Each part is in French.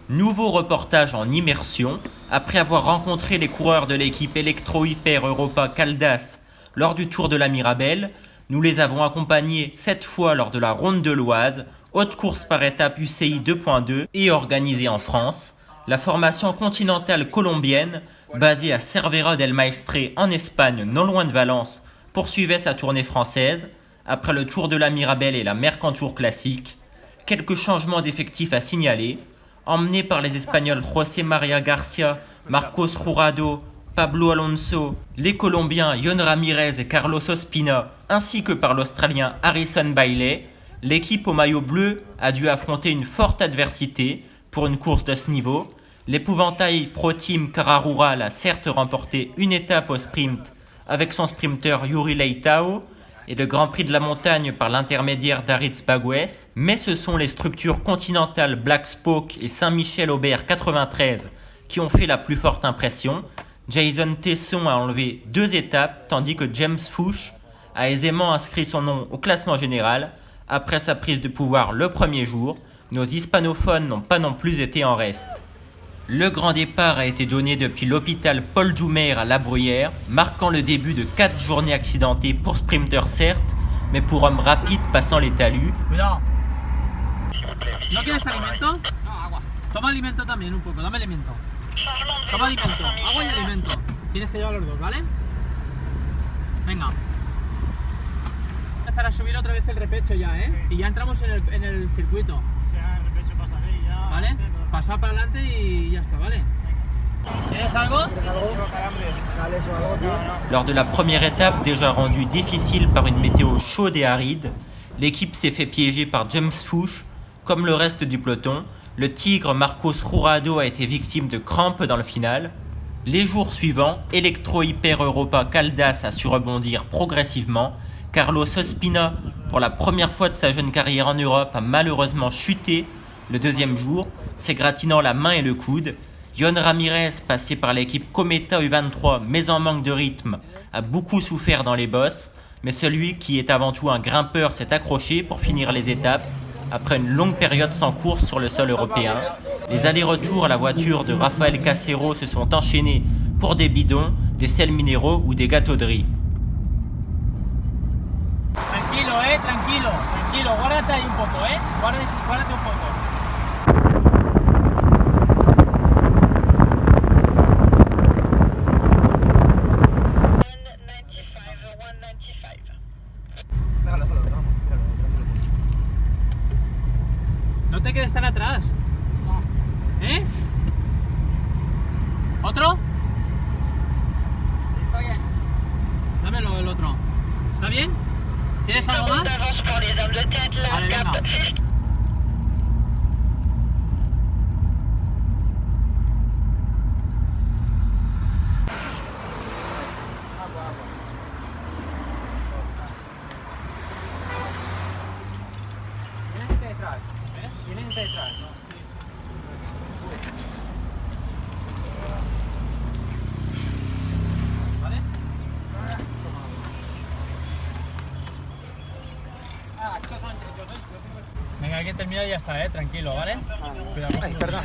Nouveau reportage en immersion. Après avoir rencontré les coureurs de l'équipe Electro Hyper Europa Caldas lors du Tour de la Mirabelle, nous les avons accompagnés cette fois lors de la Ronde de l'Oise, haute course par étape UCI 2.2 et organisée en France. La formation continentale colombienne, basée à Cervera del Maestre en Espagne, non loin de Valence, poursuivait sa tournée française. Après le Tour de la Mirabelle et la Mercantour classique, quelques changements d'effectifs à signaler. Emmenés par les Espagnols José María García, Marcos Jurado, Pablo Alonso, les Colombiens Yon Ramirez et Carlos Ospina, ainsi que par l'Australien Harrison Bailey, l'équipe au maillot bleu a dû affronter une forte adversité pour une course de ce niveau. L'épouvantail Pro Team Cara Rural a certes remporté une étape au sprint avec son sprinter Yuri Leitao, et le Grand Prix de la Montagne par l'intermédiaire d'Aritz Bagués, mais ce sont les structures continentales Black Spoke et Saint-Michel-Aubert 93 qui ont fait la plus forte impression. Jason Tesson a enlevé 2 étapes, tandis que James Fuchs a aisément inscrit son nom au classement général après sa prise de pouvoir le premier jour. Nos hispanophones n'ont pas non plus été en reste. Le grand départ a été donné depuis l'hôpital Paul Doumer à La Bruyère, marquant le début de 4 journées accidentées pour sprinters certes, mais pour hommes rapides passant les talus. Cuidado. ¿No quieres alimento? No, agua. Toma alimento también un poco, dame alimento. Toma alimento, agua y alimento. Tienes que llevar los dos, ¿vale? Venga. Empezar a subir otra vez el repecho ya, ¿eh? Y ya entramos en el circuito. El repecho pasaré y ya. ¿Vale? Pasar para adelante y ya está, ¿vale? ¿Quieres algo? Lors de la première étape, déjà rendue difficile par une météo chaude et aride, l'équipe s'est fait piéger par James Fuchs. Comme le reste du peloton, le tigre Marcos Jurado a été victime de crampes dans le final. Les jours suivants, Electro Hyper Europa Caldas a su rebondir progressivement. Carlos Ospina, pour la première fois de sa jeune carrière en Europe, a malheureusement chuté le deuxième jour, s'égratignant la main et le coude. Yon Ramirez, passé par l'équipe Cometa U23 mais en manque de rythme, a beaucoup souffert dans les bosses, mais celui qui est avant tout un grimpeur s'est accroché pour finir les étapes. Après une longue période sans course sur le sol européen, les allers-retours à la voiture de Rafael Casero se sont enchaînés pour des bidons, des sels minéraux ou des gâteaux de riz. Tranquilo, tranquilo, tranquilo, guárdate ahí un poco, guárdate un poco. No te quedes tan atrás. ¿Eh? ¿Otro? Está bien. Dámelo el otro. ¿Está bien? ¿Quieres algo más? Vale, venga. Vienen detrás. ¿Vale? Venga, hay que terminar y ya está, tranquilo, ¿vale? Cuidado. Ay, perdón.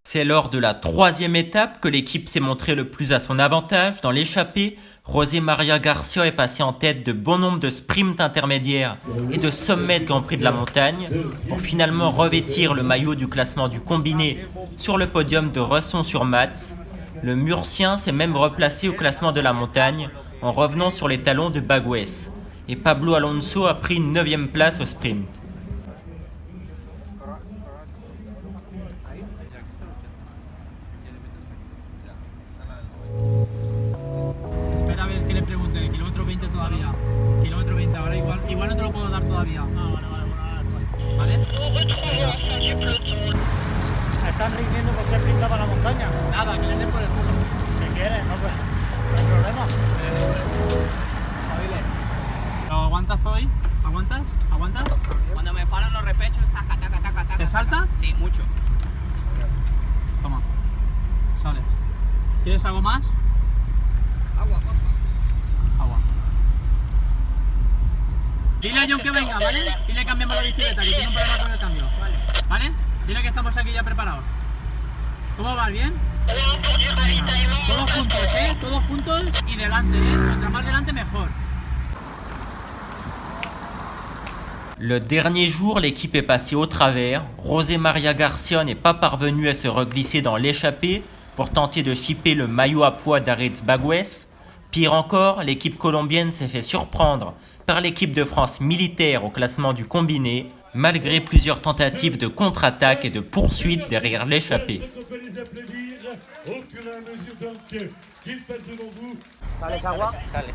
C'est lors de la 3e étape que l'équipe s'est montrée le plus à son avantage. Dans l'échappée, José María García est passé en tête de bon nombre de sprints intermédiaires et de sommets de Grand Prix de la Montagne pour finalement revêtir le maillot du classement du combiné sur le podium de Resson-sur-Matz. Le Murcien s'est même replacé au classement de la Montagne en revenant sur les talons de Bagués. Et Pablo Alonso a pris une 9e place au sprint. Espera a ver que le pregunte, kilómetro 20 todavía. Kilómetro 20, ahora igual no te lo puedo dar todavía. ¿Vale? Me están rindiendo por qué pinta para la montaña. Nada, que le den por el culo. ¿Qué quieres? No, pues, no hay problema. ¿Lo aguantas por hoy? ¿Aguantas? ¿Aguantas? Cuando me paran los repechos, taca, taca, taca, taca. ¿Te salta? Sí, mucho. Toma. Sales. ¿Quieres algo más? Agua, porfa. Agua. Dile a John que venga, ¿vale? Y le cambiamos la bicicleta, que tiene un problema con el cambio. ¿Vale? Dile que estamos aquí ya preparados. ¿Cómo va? ¿Bien? Venga. Todos juntos, ¿eh? Todos juntos y delante, ¿eh? Cuanto más delante, mejor. Le dernier jour, l'équipe est passée au travers. José María García n'est pas parvenu à se reglisser dans l'échappée pour tenter de chipper le maillot à poids d'Aritz Bagués. Pire encore, l'équipe colombienne s'est fait surprendre par l'équipe de France militaire au classement du combiné, malgré plusieurs tentatives de contre-attaque et de poursuite derrière l'échappée. ¿Sales agua? Sales.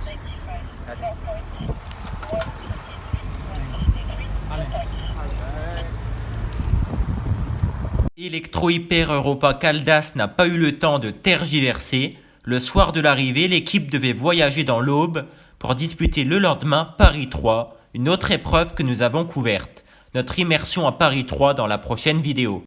Electro Hyper Europa Caldas n'a pas eu le temps de tergiverser. Le soir de l'arrivée, l'équipe devait voyager dans l'Aube pour disputer le lendemain Paris 3, une autre épreuve que nous avons couverte. Notre immersion à Paris 3 dans la prochaine vidéo.